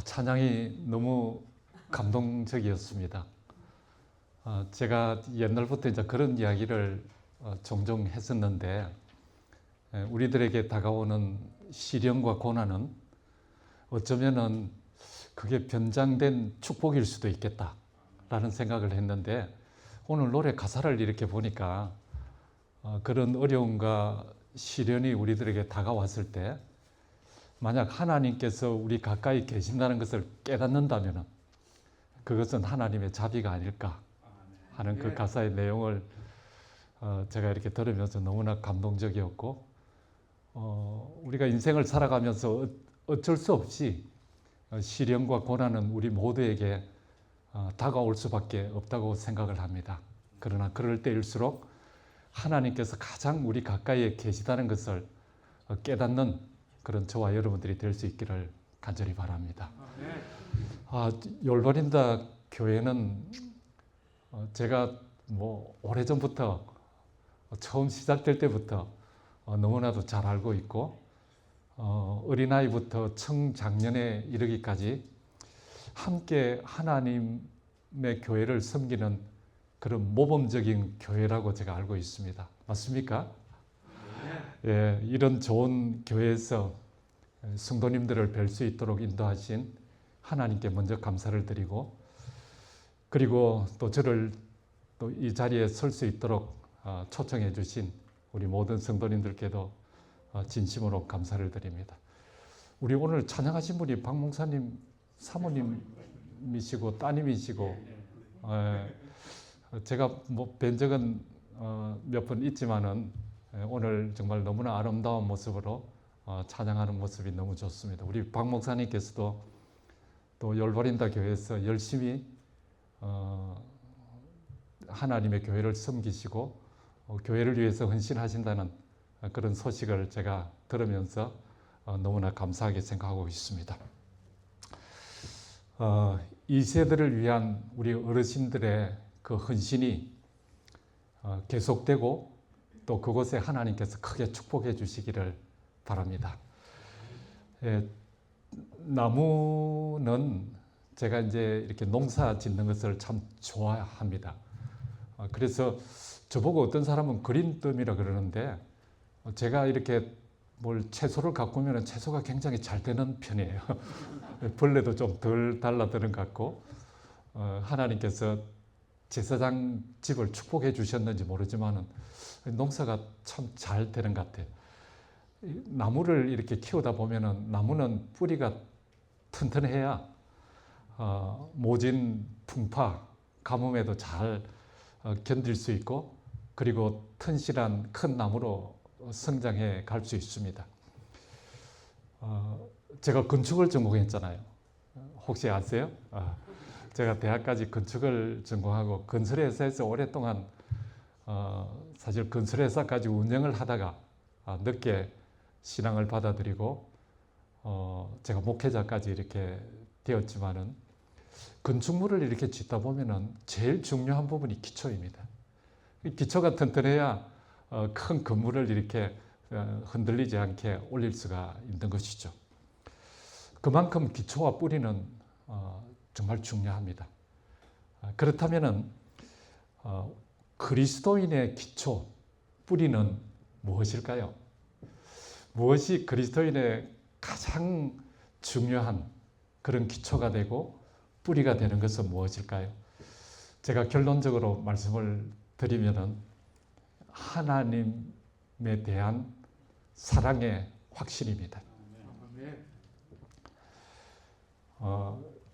찬양이 너무 감동적이었습니다. 제가 옛날부터 이제 그런 이야기를 종종 했었는데, 우리들에게 다가오는 시련과 고난은 어쩌면은 그게 변장된 축복일 수도 있겠다라는 생각을 했는데, 오늘 노래 가사를 이렇게 보니까 그런 어려움과 시련이 우리들에게 다가왔을 때 만약 하나님께서 우리 가까이 계신다는 것을 깨닫는다면 그것은 하나님의 자비가 아닐까 하는 그 가사의 내용을 제가 이렇게 들으면서 너무나 감동적이었고, 우리가 인생을 살아가면서 어쩔 수 없이 시련과 고난은 우리 모두에게 다가올 수밖에 없다고 생각을 합니다. 그러나 그럴 때일수록 하나님께서 가장 우리 가까이에 계시다는 것을 깨닫는 그런 저와 여러분들이 될 수 있기를 간절히 바랍니다. 열바린다 교회는 제가 오래전부터 처음 시작될 때부터 너무나도 잘 알고 있고, 어린아이부터 청장년에 이르기까지 함께 하나님의 교회를 섬기는 그런 모범적인 교회라고 제가 알고 있습니다. 맞습니까? 예, 이런 좋은 교회에서 성도님들을 뵐 수 있도록 인도하신 하나님께 먼저 감사를 드리고, 그리고 또 저를 또 이 자리에 설 수 있도록 초청해 주신 우리 모든 성도님들께도 진심으로 감사를 드립니다. 우리 오늘 찬양하신 분이 박 목사님 사모님이시고 따님이시고, 제가 뵌 적은 몇 번 있지만은 오늘 정말 너무나 아름다운 모습으로 찬양하는 모습이 너무 좋습니다. 우리 박 목사님께서도 또 열바린다 교회에서 열심히 하나님의 교회를 섬기시고 교회를 위해서 헌신하신다는 그런 소식을 제가 들으면서 너무나 감사하게 생각하고 있습니다. 이 세대를 위한 우리 어르신들의 그 헌신이 계속되고 또 그곳에 하나님께서 크게 축복해 주시기를 바랍니다. 나무는 제가 이제 이렇게 농사 짓는 것을 참 좋아합니다. 그래서 저보고 어떤 사람은 그린덤이라 그러는데, 제가 이렇게 뭘 채소를 가꾸면 채소가 굉장히 잘 되는 편이에요. 벌레도 좀 덜 달라드는 것 같고, 하나님께서 제사장 집을 축복해 주셨는지 모르지만은 농사가 참 잘 되는 것 같아요. 나무를 이렇게 키우다 보면은 나무는 뿌리가 튼튼해야 모진, 풍파, 가뭄에도 잘 견딜 수 있고, 그리고 튼실한 큰 나무로 성장해 갈 수 있습니다. 제가 건축을 전공했잖아요. 혹시 아세요? 제가 대학까지 건축을 전공하고 건설회사에서 오랫동안 사실 건설회사까지 운영을 하다가 늦게 신앙을 받아들이고 제가 목회자까지 이렇게 되었지만은, 건축물을 이렇게 짓다 보면은 제일 중요한 부분이 기초입니다. 기초가 튼튼해야 큰 건물을 이렇게 흔들리지 않게 올릴 수가 있는 것이죠. 그만큼 기초와 뿌리는 정말 중요합니다. 그렇다면은 그리스도인의 기초, 뿌리는 무엇일까요? 무엇이 그리스도인의 가장 중요한 그런 기초가 되고 뿌리가 되는 것은 무엇일까요? 제가 결론적으로 말씀을 드리면은 하나님에 대한 사랑의 확신입니다.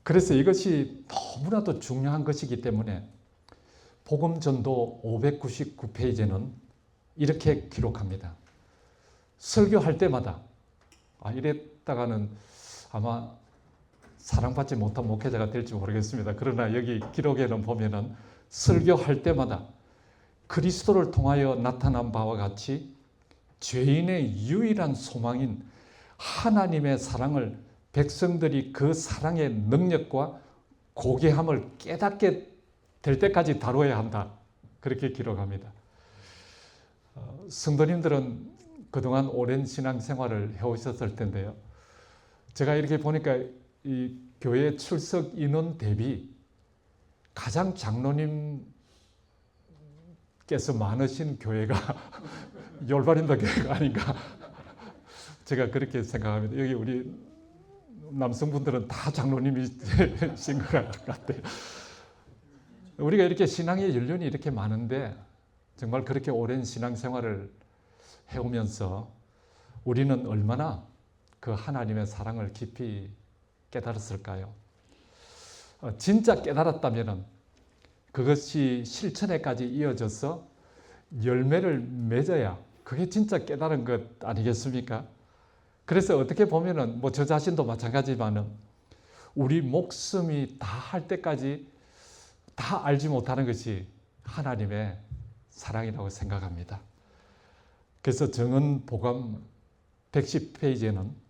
그래서 이것이 너무나도 중요한 것이기 때문에 복음전도 599페이지는 이렇게 기록합니다. 설교할 때마다, 이랬다가는 아마 사랑받지 못한 목회자가 될지 모르겠습니다. 그러나 여기 기록에는 보면은 설교할 때마다 그리스도를 통하여 나타난 바와 같이 죄인의 유일한 소망인 하나님의 사랑을 백성들이 그 사랑의 능력과 고귀함을 깨닫게 될 때까지 다루어야 한다. 그렇게 기록합니다. 성도님들은 그동안 오랜 신앙생활을 해오셨을 텐데요. 제가 이렇게 보니까 이 교회 출석 인원 대비 가장 장로님께서 많으신 교회가 열반인도 교회가 아닌가 제가 그렇게 생각합니다. 여기 우리 남성분들은 다 장로님이신 것 같아요. 우리가 이렇게 신앙의 연륜이 이렇게 많은데 정말 그렇게 오랜 신앙생활을 해오면서 우리는 얼마나 그 하나님의 사랑을 깊이 깨달았을까요? 진짜 깨달았다면 그것이 실천에까지 이어져서 열매를 맺어야 그게 진짜 깨달은 것 아니겠습니까? 그래서 어떻게 보면은 저 자신도 마찬가지지만은 우리 목숨이 다 할 때까지 다 알지 못하는 것이 하나님의 사랑이라고 생각합니다. 그래서 정언복음 110페이지에는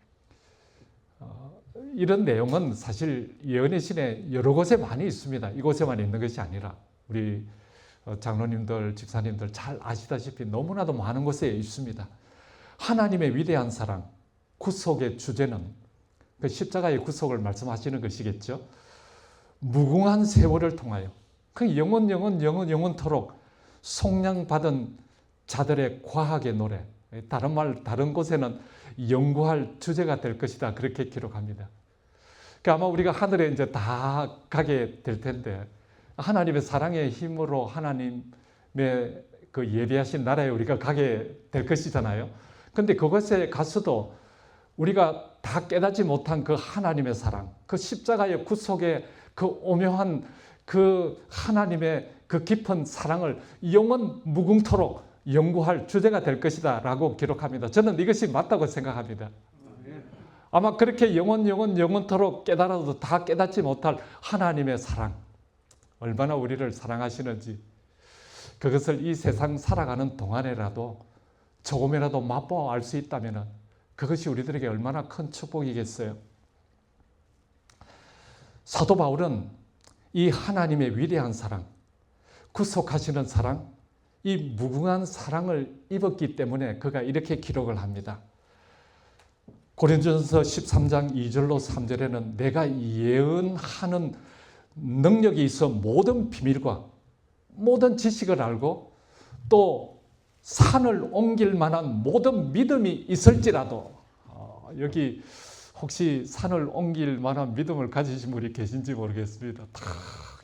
이런 내용은 사실 예언의 신에 여러 곳에 많이 있습니다. 이곳에만 있는 것이 아니라 우리 장로님들, 집사님들 잘 아시다시피 너무나도 많은 곳에 있습니다. 하나님의 위대한 사랑, 구속의 주제는 그 십자가의 구속을 말씀하시는 것이겠죠. 무궁한 세월을 통하여 그 영원토록 속량받은 자들의 과학의 노래, 다른 곳에는 연구할 주제가 될 것이다. 그렇게 기록합니다. 그러니까 아마 우리가 하늘에 이제 다 가게 될 텐데 하나님의 사랑의 힘으로 하나님의 그 예비하신 나라에 우리가 가게 될 것이잖아요. 근데 그것에 가서도 우리가 다 깨닫지 못한 그 하나님의 사랑, 그 십자가의 구속의 그 오묘한 그 하나님의 그 깊은 사랑을 영원 무궁토록 연구할 주제가 될 것이다 라고 기록합니다. 저는 이것이 맞다고 생각합니다. 아마 그렇게 영원토록 깨달아도 다 깨닫지 못할 하나님의 사랑, 얼마나 우리를 사랑하시는지 그것을 이 세상 살아가는 동안에라도 조금이라도 맛보아 알 수 있다면 그것이 우리들에게 얼마나 큰 축복이겠어요. 사도 바울은 이 하나님의 위대한 사랑, 구속하시는 사랑, 이 무궁한 사랑을 입었기 때문에 그가 이렇게 기록을 합니다. 고린도전서 13장 2절로 3절에는 내가 예언하는 능력이 있어 모든 비밀과 모든 지식을 알고 또 산을 옮길 만한 모든 믿음이 있을지라도 여기 혹시 산을 옮길 만한 믿음을 가지신 분이 계신지 모르겠습니다.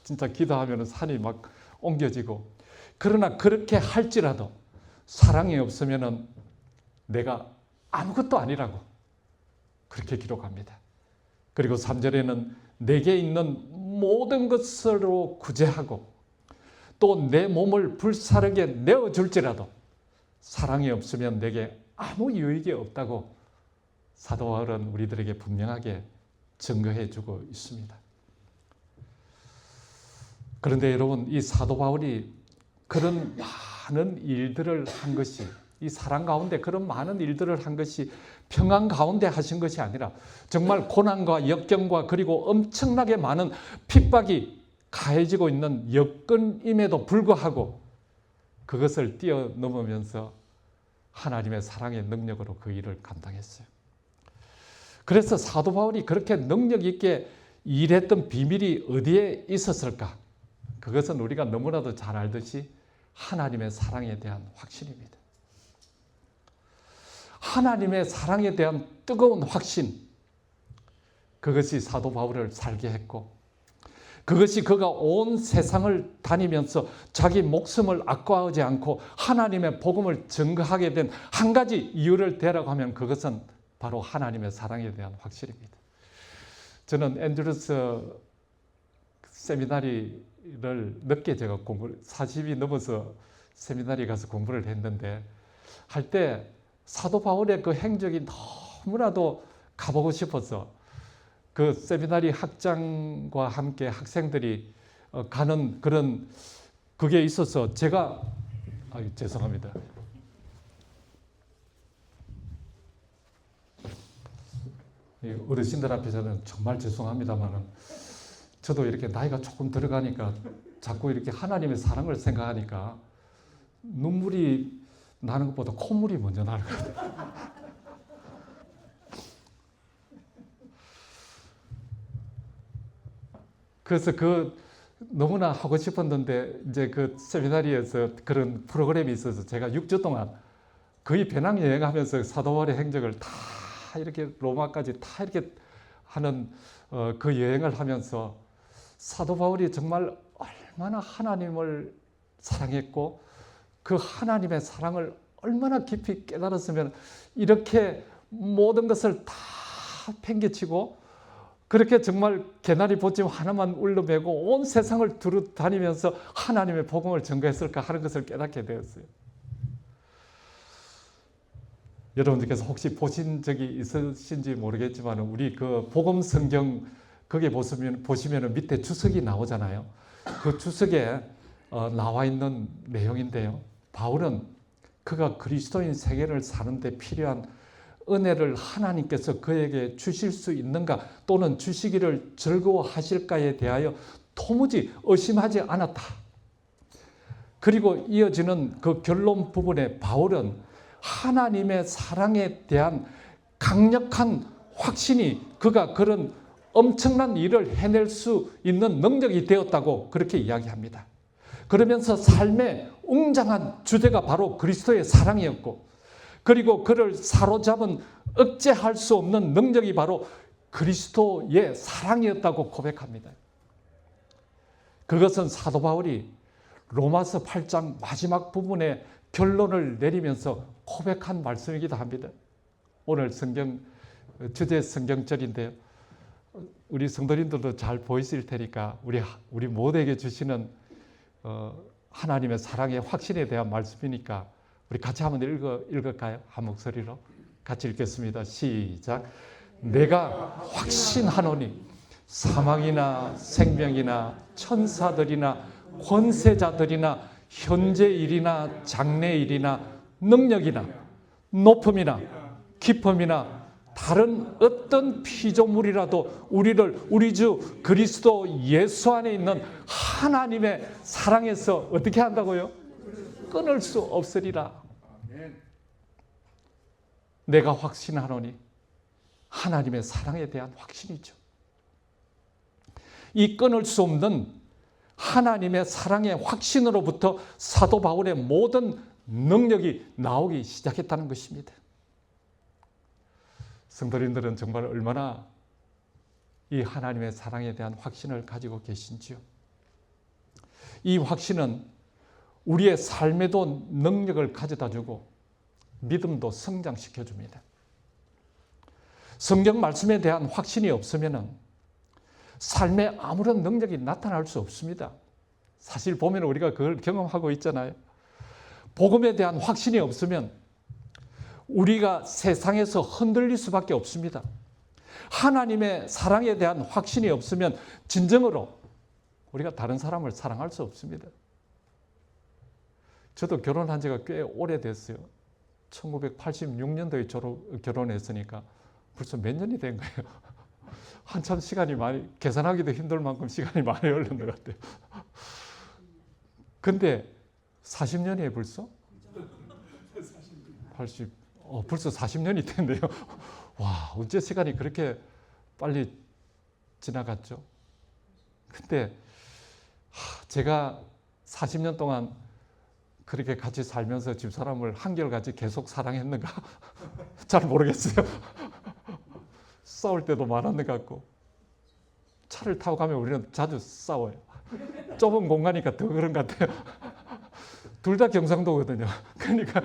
진짜 기도하면 산이 막 옮겨지고 그러나 그렇게 할지라도 사랑이 없으면 내가 아무것도 아니라고 그렇게 기록합니다. 그리고 3절에는 내게 있는 모든 것으로 구제하고 또 내 몸을 불사르게 내어줄지라도 사랑이 없으면 내게 아무 유익이 없다고 사도 바울은 우리들에게 분명하게 증거해 주고 있습니다. 그런데 여러분, 이 사도 바울이 그런 많은 일들을 한 것이, 이 사랑 가운데 그런 많은 일들을 한 것이 평안 가운데 하신 것이 아니라 정말 고난과 역경과 그리고 엄청나게 많은 핍박이 가해지고 있는 여건임에도 불구하고 그것을 뛰어넘으면서 하나님의 사랑의 능력으로 그 일을 감당했어요. 그래서 사도 바울이 그렇게 능력 있게 일했던 비밀이 어디에 있었을까? 그것은 우리가 너무나도 잘 알듯이 하나님의 사랑에 대한 확신입니다. 하나님의 사랑에 대한 뜨거운 확신, 그것이 사도 바울을 살게 했고 그것이 그가 온 세상을 다니면서 자기 목숨을 아까워하지 않고 하나님의 복음을 증거하게 된 한 가지 이유를 대라고 하면 그것은 바로 하나님의 사랑에 대한 확신입니다. 저는 앤드루스 세미나리를 늦게 제가 40이 넘어서 세미나리 가서 공부를 했는데 할 때 사도 바울의 그 행적이 너무나도 가보고 싶어서 그 세미나리 학장과 함께 학생들이 가는 그런 그게 있어서 제가 죄송합니다. 어르신들 앞에서는 정말 죄송합니다만 저도 이렇게 나이가 조금 들어가니까 자꾸 이렇게 하나님의 사랑을 생각하니까 눈물이 나는 것보다 콧물이 먼저 나는 것 같아요. 그래서 너무나 하고 싶었는데 이제 그 세미나리에서 그런 프로그램이 있어서 제가 6주 동안 거의 배낭 여행하면서 사도 바울의 행적을 다 이렇게 로마까지 다 이렇게 하는 그 여행을 하면서 사도 바울이 정말 얼마나 하나님을 사랑했고 그 하나님의 사랑을 얼마나 깊이 깨달았으면 이렇게 모든 것을 다 팽개치고 그렇게 정말 개나리 보침 하나만 울러매고 온 세상을 두루 다니면서 하나님의 복음을 전가했을까 하는 것을 깨닫게 되었어요. 여러분들께서 혹시 보신 적이 있으신지 모르겠지만 우리 그 복음 성경 거기에 보시면 밑에 주석이 나오잖아요. 그 주석에 나와 있는 내용인데요. 바울은 그가 그리스도인 세계를 사는데 필요한 은혜를 하나님께서 그에게 주실 수 있는가 또는 주시기를 즐거워하실까에 대하여 도무지 의심하지 않았다. 그리고 이어지는 그 결론 부분에 바울은 하나님의 사랑에 대한 강력한 확신이 그가 그런 엄청난 일을 해낼 수 있는 능력이 되었다고 그렇게 이야기합니다. 그러면서 삶의 웅장한 주제가 바로 그리스도의 사랑이었고 그리고 그를 사로잡은 억제할 수 없는 능력이 바로 그리스도의 사랑이었다고 고백합니다. 그것은 사도 바울이 로마서 8장 마지막 부분에 결론을 내리면서 고백한 말씀이기도 합니다. 오늘 주제 성경절인데요. 우리 성도님들도 잘 보이실 테니까 우리 모두에게 주시는 하나님의 사랑의 확신에 대한 말씀이니까 우리 같이 한번 읽을까요? 한 목소리로 같이 읽겠습니다. 시작. 내가 확신하노니 사망이나 생명이나 천사들이나 권세자들이나 현재 일이나 장래 일이나 능력이나 높음이나 깊음이나 다른 어떤 피조물이라도 우리 주 그리스도 예수 안에 있는 하나님의 사랑에서 어떻게 한다고요? 끊을 수 없으리라. 내가 확신하노니 하나님의 사랑에 대한 확신이죠. 이 끊을 수 없는 하나님의 사랑의 확신으로부터 사도 바울의 모든 능력이 나오기 시작했다는 것입니다. 성도님들은 정말 얼마나 이 하나님의 사랑에 대한 확신을 가지고 계신지요. 이 확신은 우리의 삶에도 능력을 가져다 주고 믿음도 성장시켜 줍니다. 성경 말씀에 대한 확신이 없으면 삶에 아무런 능력이 나타날 수 없습니다. 사실 보면 우리가 그걸 경험하고 있잖아요. 복음에 대한 확신이 없으면 우리가 세상에서 흔들릴 수밖에 없습니다. 하나님의 사랑에 대한 확신이 없으면 진정으로 우리가 다른 사람을 사랑할 수 없습니다. 저도 결혼한 지가 꽤 오래됐어요. 1986년도에 결혼했으니까 벌써 몇 년이 된 거예요. 한참 시간이 많이, 계산하기도 힘들 만큼 시간이 많이 흐른 것 같아요. 근데 40년이에요, 벌써? 벌써 40년이 됐네요. 와, 언제 시간이 그렇게 빨리 지나갔죠? 근데 제가 40년 동안 그렇게 같이 살면서 집사람을 한결같이 계속 사랑했는가? 잘 모르겠어요. 싸울 때도 많았는 것 같고 차를 타고 가면 우리는 자주 싸워요. 좁은 공간이니까 더 그런 것 같아요. 둘 다 경상도거든요. 그러니까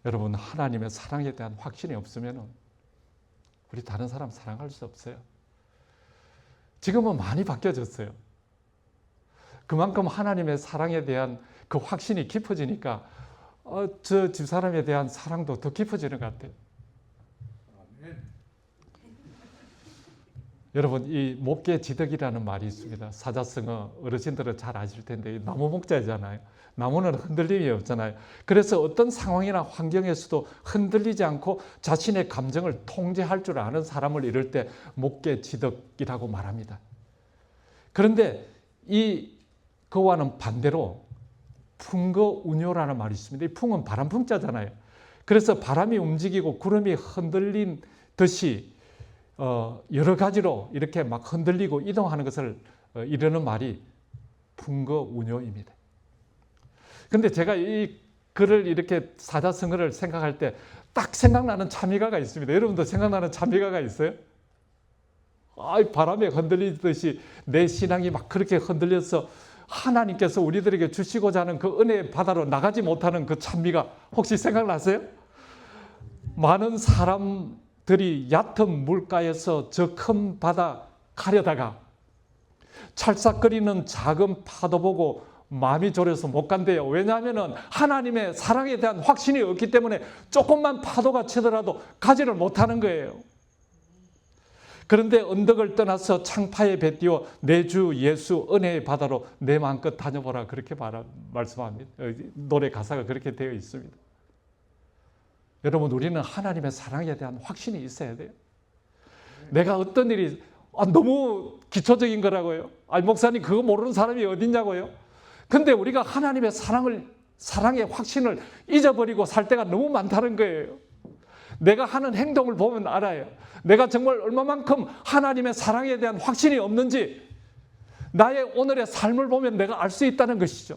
여러분, 하나님의 사랑에 대한 확신이 없으면 우리 다른 사람 사랑할 수 없어요. 지금은 많이 바뀌어졌어요. 그만큼 하나님의 사랑에 대한 그 확신이 깊어지니까 저 집사람에 대한 사랑도 더 깊어지는 것 같아요. 여러분, 이 목계지덕이라는 말이 있습니다. 사자성어 어르신들은 잘 아실 텐데 나무 목자잖아요. 나무는 흔들림이 없잖아요. 그래서 어떤 상황이나 환경에서도 흔들리지 않고 자신의 감정을 통제할 줄 아는 사람을 이럴 때 목계지덕이라고 말합니다. 그런데 그와는 반대로 풍거운요라는 말이 있습니다. 이 풍은 바람 풍자잖아요. 그래서 바람이 움직이고 구름이 흔들린 듯이 여러 가지로 이렇게 막 흔들리고 이동하는 것을 이르는 말이 풍거운요입니다. 근데 제가 이 글을 이렇게 사자성어를 생각할 때 딱 생각나는 참미가가 있습니다. 여러분도 생각나는 참미가가 있어요? 바람에 흔들리듯이 내 신앙이 막 그렇게 흔들려서 하나님께서 우리들에게 주시고자 하는 그 은혜의 바다로 나가지 못하는 그 찬미가 혹시 생각나세요? 많은 사람들이 얕은 물가에서 저 큰 바다 가려다가 찰싹거리는 작은 파도 보고 마음이 졸여서 못 간대요. 왜냐하면 하나님의 사랑에 대한 확신이 없기 때문에 조금만 파도가 치더라도 가지를 못하는 거예요. 그런데 언덕을 떠나서 창파에 뱉띄워 내 주 예수 은혜의 바다로 내 마음껏 다녀보라 그렇게 말씀합니다. 노래 가사가 그렇게 되어 있습니다. 여러분, 우리는 하나님의 사랑에 대한 확신이 있어야 돼요. 내가 어떤 일이 너무 기초적인 거라고요. 목사님 그거 모르는 사람이 어딨냐고요. 근데 우리가 하나님의 사랑의 확신을 잊어버리고 살 때가 너무 많다는 거예요. 내가 하는 행동을 보면 알아요. 내가 정말 얼마만큼 하나님의 사랑에 대한 확신이 없는지 나의 오늘의 삶을 보면 내가 알 수 있다는 것이죠.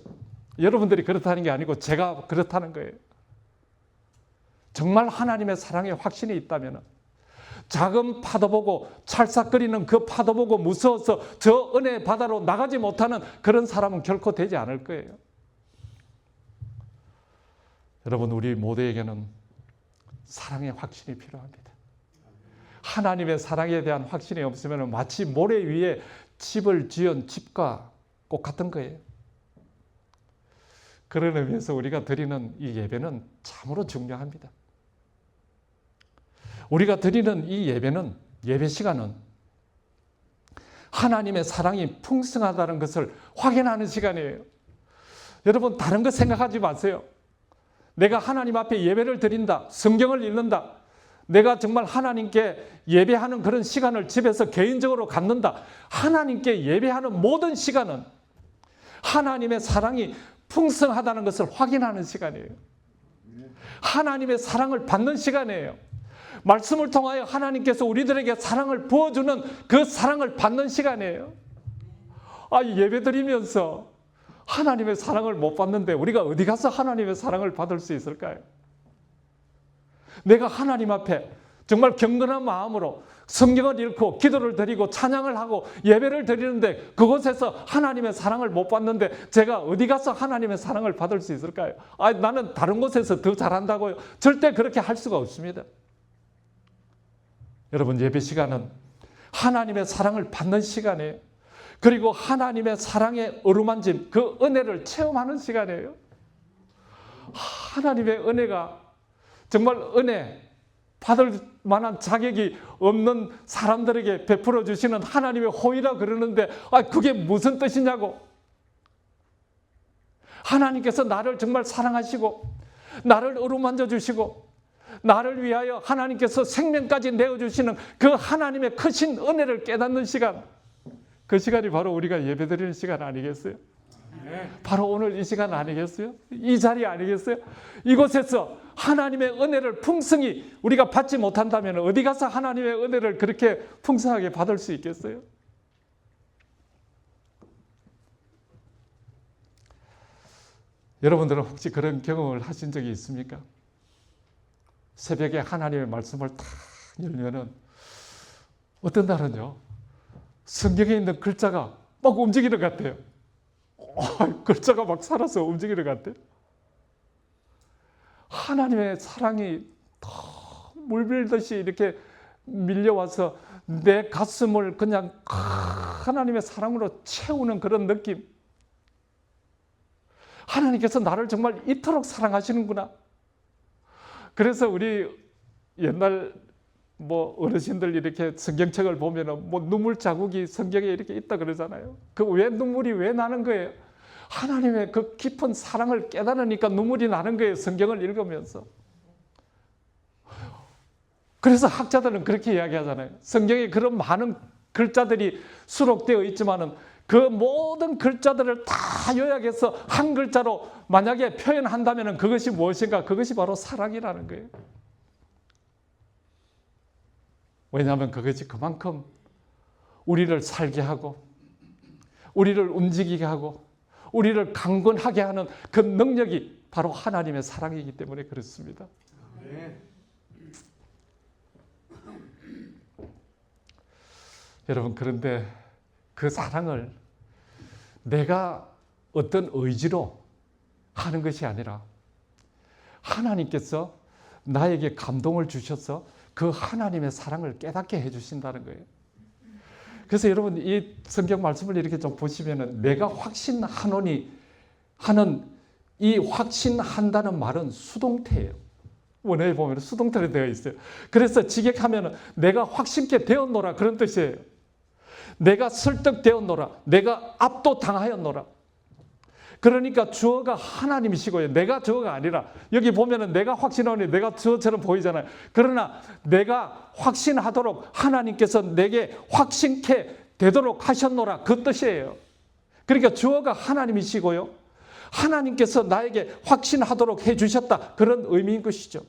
여러분들이 그렇다는 게 아니고 제가 그렇다는 거예요. 정말 하나님의 사랑에 확신이 있다면 작은 파도 보고 찰싹거리는 그 파도 보고 무서워서 저 은혜의 바다로 나가지 못하는 그런 사람은 결코 되지 않을 거예요. 여러분, 우리 모두에게는 사랑의 확신이 필요합니다. 하나님의 사랑에 대한 확신이 없으면 마치 모래 위에 집을 지은 집과 똑같은 거예요. 그런 의미에서 우리가 드리는 이 예배는 참으로 중요합니다. 우리가 드리는 이 예배는, 예배 시간은 하나님의 사랑이 풍성하다는 것을 확인하는 시간이에요. 여러분, 다른 거 생각하지 마세요. 내가 하나님 앞에 예배를 드린다, 성경을 읽는다, 내가 정말 하나님께 예배하는 그런 시간을 집에서 개인적으로 갖는다. 하나님께 예배하는 모든 시간은 하나님의 사랑이 풍성하다는 것을 확인하는 시간이에요. 하나님의 사랑을 받는 시간이에요. 말씀을 통하여 하나님께서 우리들에게 사랑을 부어주는 그 사랑을 받는 시간이에요. 예배 드리면서 하나님의 사랑을 못 받는데 우리가 어디 가서 하나님의 사랑을 받을 수 있을까요? 내가 하나님 앞에 정말 경건한 마음으로 성경을 읽고 기도를 드리고 찬양을 하고 예배를 드리는데 그곳에서 하나님의 사랑을 못 받는데 제가 어디 가서 하나님의 사랑을 받을 수 있을까요? 나는 다른 곳에서 더 잘한다고요? 절대 그렇게 할 수가 없습니다. 여러분, 예배 시간은 하나님의 사랑을 받는 시간이에요. 그리고 하나님의 사랑의 어루만짐, 그 은혜를 체험하는 시간이에요. 하나님의 은혜가 정말 은혜 받을 만한 자격이 없는 사람들에게 베풀어 주시는 하나님의 호의라 그러는데 그게 무슨 뜻이냐고. 하나님께서 나를 정말 사랑하시고 나를 어루만져 주시고 나를 위하여 하나님께서 생명까지 내어주시는 그 하나님의 크신 은혜를 깨닫는 시간, 그 시간이 바로 우리가 예배드리는 시간 아니겠어요? 바로 오늘 이 시간 아니겠어요? 이 자리 아니겠어요? 이곳에서 하나님의 은혜를 풍성히 우리가 받지 못한다면 어디 가서 하나님의 은혜를 그렇게 풍성하게 받을 수 있겠어요? 여러분들은 혹시 그런 경험을 하신 적이 있습니까? 새벽에 하나님의 말씀을 딱 열면은 어떤 날은요, 성경에 있는 글자가 막 움직이는 것 같아요. 글자가 막 살아서 움직이는 것 같아요. 하나님의 사랑이 물밀듯이 이렇게 밀려와서 내 가슴을 그냥 하나님의 사랑으로 채우는 그런 느낌. 하나님께서 나를 정말 이토록 사랑하시는구나. 그래서 우리 옛날 어르신들 이렇게 성경책을 보면은 눈물 자국이 성경에 이렇게 있다 그러잖아요. 그 왜 눈물이 왜 나는 거예요? 하나님의 그 깊은 사랑을 깨달으니까 눈물이 나는 거예요. 성경을 읽으면서. 그래서 학자들은 그렇게 이야기하잖아요. 성경에 그런 많은 글자들이 수록되어 있지만은 그 모든 글자들을 다 요약해서 한 글자로 만약에 표현한다면 그것이 무엇인가? 그것이 바로 사랑이라는 거예요. 왜냐하면 그것이 그만큼 우리를 살게 하고 우리를 움직이게 하고 우리를 강건하게 하는 그 능력이 바로 하나님의 사랑이기 때문에 그렇습니다. 네. 여러분, 그런데 그 사랑을 내가 어떤 의지로 하는 것이 아니라 하나님께서 나에게 감동을 주셔서 그 하나님의 사랑을 깨닫게 해주신다는 거예요. 그래서 여러분, 이 성경 말씀을 이렇게 좀 보시면은 내가 확신하노니 하는 이 확신한다는 말은 수동태예요. 원어에 보면 수동태로 되어 있어요. 그래서 직역하면은 내가 확신케 되었노라 그런 뜻이에요. 내가 설득되었노라. 내가 압도당하였노라. 그러니까 주어가 하나님이시고요. 내가 주어가 아니라 여기 보면은 내가 확신하니 내가 주어처럼 보이잖아요. 그러나 내가 확신하도록 하나님께서 내게 확신케 되도록 하셨노라 그 뜻이에요. 그러니까 주어가 하나님이시고요. 하나님께서 나에게 확신하도록 해주셨다 그런 의미인 것이죠.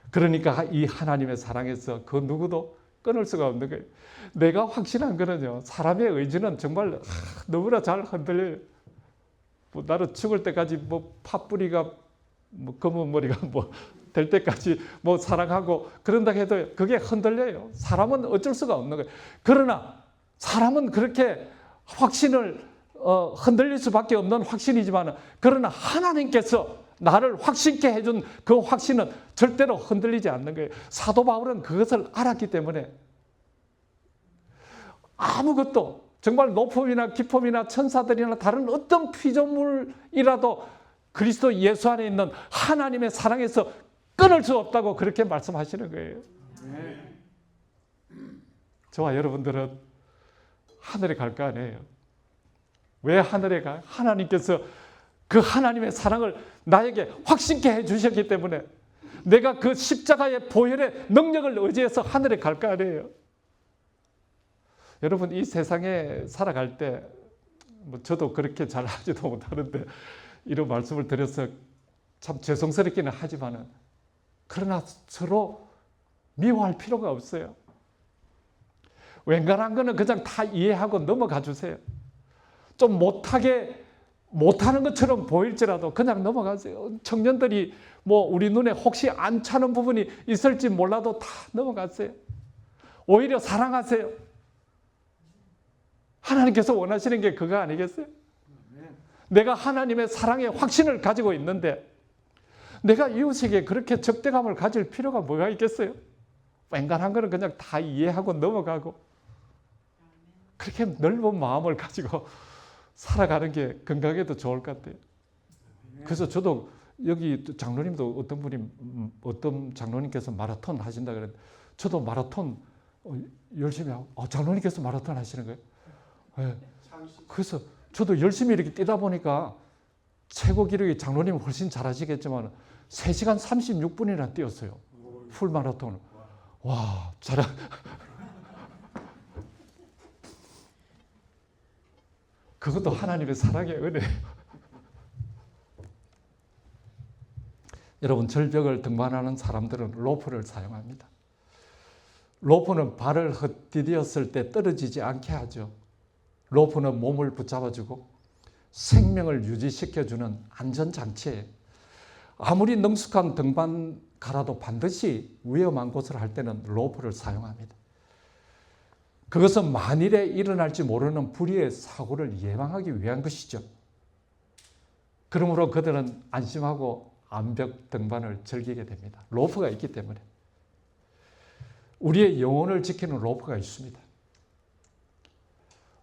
그러니까 이 하나님의 사랑에서 그 누구도 끊을 수가 없는 거예요. 내가 확신한 거는요, 사람의 의지는 정말 너무나 잘 흔들려요. 뭐 나는 죽을 때까지 뭐 팥뿌리가 뭐 검은 머리가 뭐 될 때까지 뭐 사랑하고 그런다 해도 그게 흔들려요. 사람은 어쩔 수가 없는 거예요. 그러나 사람은 그렇게 확신을 흔들릴 수밖에 없는 확신이지만 그러나 하나님께서 나를 확신케 해준 그 확신은 절대로 흔들리지 않는 거예요. 사도 바울은 그것을 알았기 때문에 아무것도 정말 높음이나 기쁨이나 천사들이나 다른 어떤 피조물이라도 그리스도 예수 안에 있는 하나님의 사랑에서 끊을 수 없다고 그렇게 말씀하시는 거예요. 저와 여러분들은 하늘에 갈 거 아니에요. 왜 하늘에 가요? 하나님께서 그 하나님의 사랑을 나에게 확신케 해주셨기 때문에 내가 그 십자가의 보혈의 능력을 의지해서 하늘에 갈 거 아니에요. 여러분, 이 세상에 살아갈 때 뭐 저도 그렇게 잘 하지도 못하는데 이런 말씀을 드려서 참 죄송스럽기는 하지만은 그러나 서로 미워할 필요가 없어요. 웬간한 거는 그냥 다 이해하고 넘어가 주세요. 좀 못하는 것처럼 보일지라도 그냥 넘어가세요. 청년들이 뭐 우리 눈에 혹시 안 차는 부분이 있을지 몰라도 다 넘어가세요. 오히려 사랑하세요. 하나님께서 원하시는 게 그거 아니겠어요? 내가 하나님의 사랑의 확신을 가지고 있는데 내가 이웃에게 그렇게 적대감을 가질 필요가 뭐가 있겠어요? 웬간한 거는 그냥 다 이해하고 넘어가고 그렇게 넓은 마음을 가지고 살아가는 게 건강에도 좋을 것 같아요. 그래서 저도 여기 장로님도 어떤 장로님께서 마라톤 하신다 그랬는데 저도 마라톤 열심히 하고 장로님께서 마라톤 하시는 거예요? 네. 그래서 저도 열심히 이렇게 뛰다 보니까 최고 기록이 장로님은 훨씬 잘하시겠지만 3시간 36분이나 뛰었어요. 풀 마라톤을. 와, 잘하. 그것도 하나님의 사랑의 은혜예요. 여러분, 절벽을 등반하는 사람들은 로프를 사용합니다. 로프는 발을 헛디뎠을 때 떨어지지 않게 하죠. 로프는 몸을 붙잡아주고 생명을 유지시켜주는 안전장치예요. 아무리 능숙한 등반가라도 반드시 위험한 곳을 할 때는 로프를 사용합니다. 그것은 만일에 일어날지 모르는 불의의 사고를 예방하기 위한 것이죠. 그러므로 그들은 안심하고 암벽 등반을 즐기게 됩니다. 로프가 있기 때문에. 우리의 영혼을 지키는 로프가 있습니다.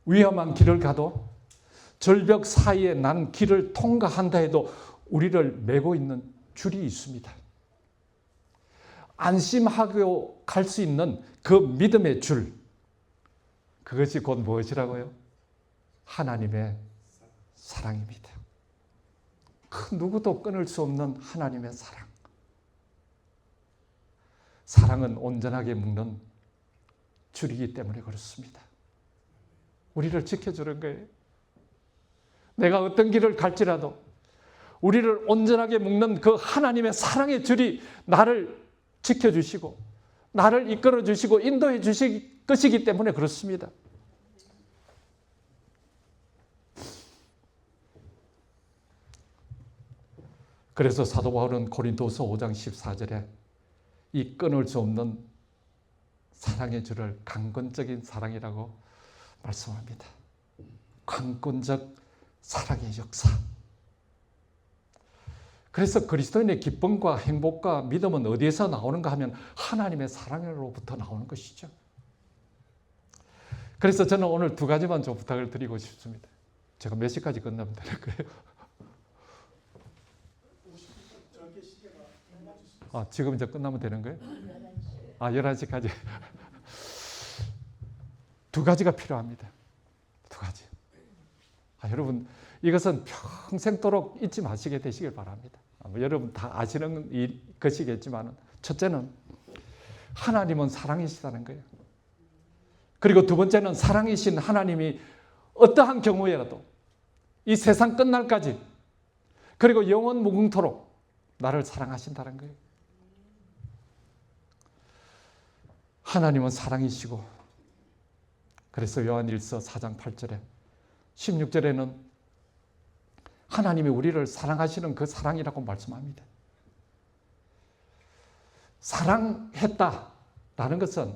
위험한 길을 가도 절벽 사이에 난 길을 통과한다 해도 우리를 메고 있는 줄이 있습니다. 안심하고 갈 수 있는 그 믿음의 줄, 그것이 곧 무엇이라고요? 하나님의 사랑입니다. 그 누구도 끊을 수 없는 하나님의 사랑. 사랑은 온전하게 묶는 줄이기 때문에 그렇습니다. 우리를 지켜주는 거예요. 내가 어떤 길을 갈지라도 우리를 온전하게 묶는 그 하나님의 사랑의 줄이 나를 지켜주시고 나를 이끌어 주시고 인도해 주실 것이기 때문에 그렇습니다. 그래서 사도 바울은 고린도서 5장 14절에 이 끊을 수 없는 사랑의 줄을 강권적인 사랑이라고 말씀합니다. 강권적 사랑의 역사. 그래서 그리스도인의 기쁨과 행복과 믿음은 어디에서 나오는가 하면 하나님의 사랑으로부터 나오는 것이죠. 그래서 저는 오늘 두 가지만 좀 부탁을 드리고 싶습니다. 제가 몇 시까지 끝나면 되는 거예요? 지금 이제 끝나면 되는 거예요? 11시까지. 두 가지가 필요합니다. 두 가지. 여러분, 이것은 평생도록 잊지 마시게 되시길 바랍니다. 여러분 다 아시는 것이겠지만, 첫째는 하나님은 사랑이시다는 거예요. 그리고 두 번째는 사랑이신 하나님이 어떠한 경우에라도 이 세상 끝날까지, 그리고 영원 무궁토록 나를 사랑하신다는 거예요. 하나님은 사랑이시고, 그래서 요한일서 4장 8절에 16절에는 하나님이 우리를 사랑하시는 그 사랑이라고 말씀합니다. 사랑했다라는 것은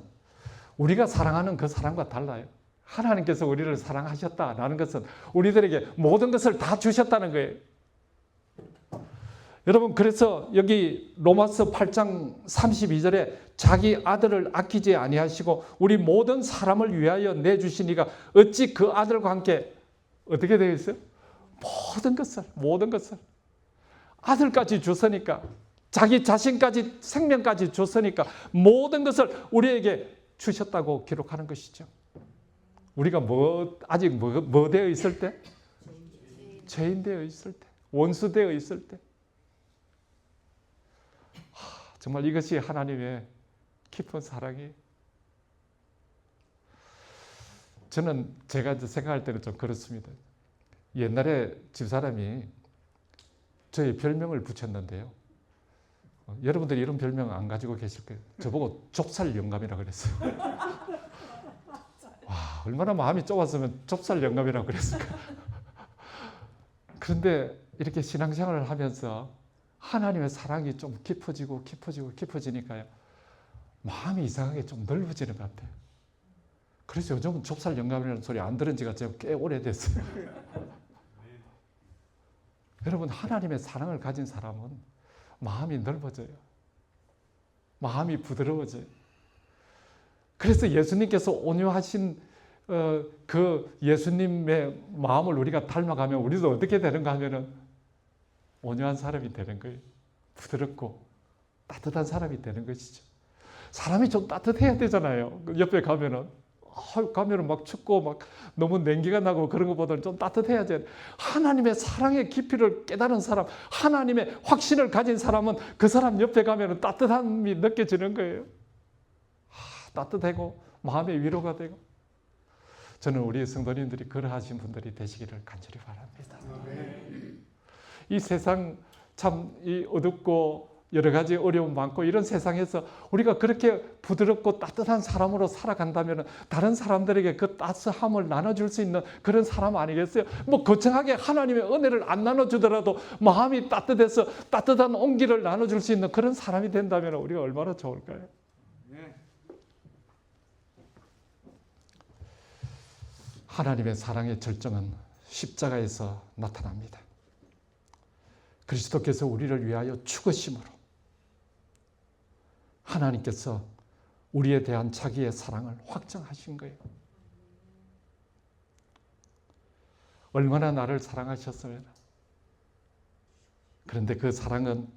우리가 사랑하는 그 사랑과 달라요. 하나님께서 우리를 사랑하셨다라는 것은 우리들에게 모든 것을 다 주셨다는 거예요. 여러분, 그래서 여기 로마서 8장 32절에 자기 아들을 아끼지 아니하시고 우리 모든 사람을 위하여 내주시니가 어찌 그 아들과 함께 어떻게 되어 있어요? 모든 것을 아들까지 줬으니까, 자기 자신까지, 생명까지 줬으니까 모든 것을 우리에게 주셨다고 기록하는 것이죠. 우리가 아직 뭐 되어 있을 때? 죄인 되어 있을 때, 원수 되어 있을 때. 정말 이것이 하나님의 깊은 사랑이에요. 저는 제가 생각할 때는 좀 그렇습니다. 옛날에 집사람이 저의 별명을 붙였는데요. 여러분들이 이런 별명 안 가지고 계실 거예요. 저보고 좁쌀 영감이라고 그랬어요. 와, 얼마나 마음이 좁았으면 좁쌀 영감이라고 그랬을까. 그런데 이렇게 신앙생활을 하면서 하나님의 사랑이 좀 깊어지니까요. 마음이 이상하게 좀 넓어지는 것 같아요. 그래서 요즘은 좁쌀 영감이라는 소리 안 들은 지가 꽤 오래됐어요. 여러분, 하나님의 사랑을 가진 사람은 마음이 넓어져요. 마음이 부드러워져요. 그래서 예수님께서 온유하신 그 예수님의 마음을 우리가 닮아가면 우리도 어떻게 되는가 하면은 온유한 사람이 되는 거예요. 부드럽고 따뜻한 사람이 되는 것이죠. 사람이 좀 따뜻해야 되잖아요. 옆에 가면은 막 춥고 막 너무 냉기가 나고 그런 것보다는 좀 따뜻해야지. 하나님의 사랑의 깊이를 깨달은 사람, 하나님의 확신을 가진 사람은 그 사람 옆에 가면은 따뜻함이 느껴지는 거예요. 따뜻하고 마음의 위로가 되고. 저는 우리 성도님들이 그러하신 분들이 되시기를 간절히 바랍니다. 이 세상 참 어둡고 여러 가지 어려움 많고 이런 세상에서 우리가 그렇게 부드럽고 따뜻한 사람으로 살아간다면 다른 사람들에게 그 따스함을 나눠줄 수 있는 그런 사람 아니겠어요? 뭐 거창하게 하나님의 은혜를 안 나눠주더라도 마음이 따뜻해서 따뜻한 온기를 나눠줄 수 있는 그런 사람이 된다면 우리가 얼마나 좋을까요? 하나님의 사랑의 절정은 십자가에서 나타납니다. 그리스도께서 우리를 위하여 죽으심으로 하나님께서 우리에 대한 자기의 사랑을 확정하신 거예요. 얼마나 나를 사랑하셨으면. 그런데 그 사랑은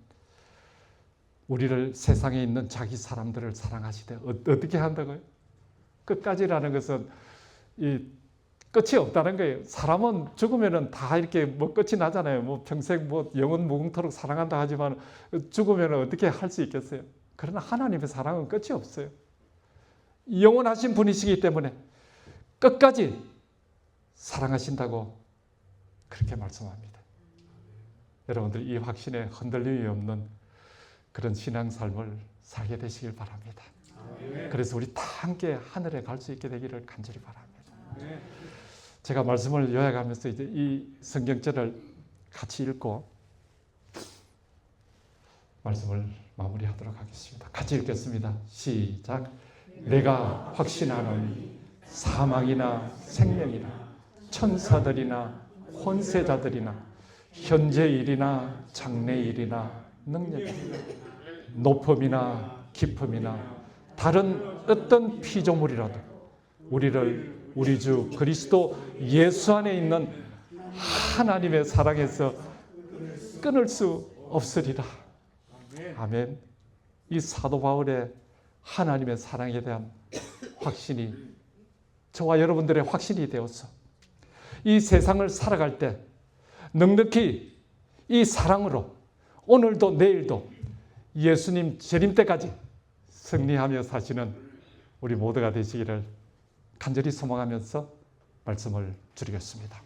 우리를 세상에 있는 자기 사람들을 사랑하시되 어떻게 한다고요? 끝까지라는 것은 이 끝이 없다는 거예요. 사람은 죽으면은 다 이렇게 뭐 끝이 나잖아요. 뭐 평생 뭐 영원 무궁토록 사랑한다 하지만 죽으면은 어떻게 할 수 있겠어요? 그러나 하나님의 사랑은 끝이 없어요. 영원하신 분이시기 때문에 끝까지 사랑하신다고 그렇게 말씀합니다. 여러분들 이 확신에 흔들림이 없는 그런 신앙 삶을 살게 되시길 바랍니다. 그래서 우리 다 함께 하늘에 갈 수 있게 되기를 간절히 바랍니다. 제가 말씀을 요약하면서 이제 이 성경절을 같이 읽고 말씀을 마무리하도록 하겠습니다. 같이 읽겠습니다. 시작. 내가 확신하노니 사망이나 생명이나 천사들이나 권세자들이나 현재 일이나 장래 일이나 능력이나 높음이나 깊음이나 다른 어떤 피조물이라도 우리를 우리 주 그리스도 예수 안에 있는 하나님의 사랑에서 끊을 수 없으리라. 아멘. 이 사도 바울의 하나님의 사랑에 대한 확신이 저와 여러분들의 확신이 되어서 이 세상을 살아갈 때 넉넉히 이 사랑으로 오늘도 내일도 예수님 재림 때까지 승리하며 사시는 우리 모두가 되시기를 간절히 소망하면서 말씀을 드리겠습니다.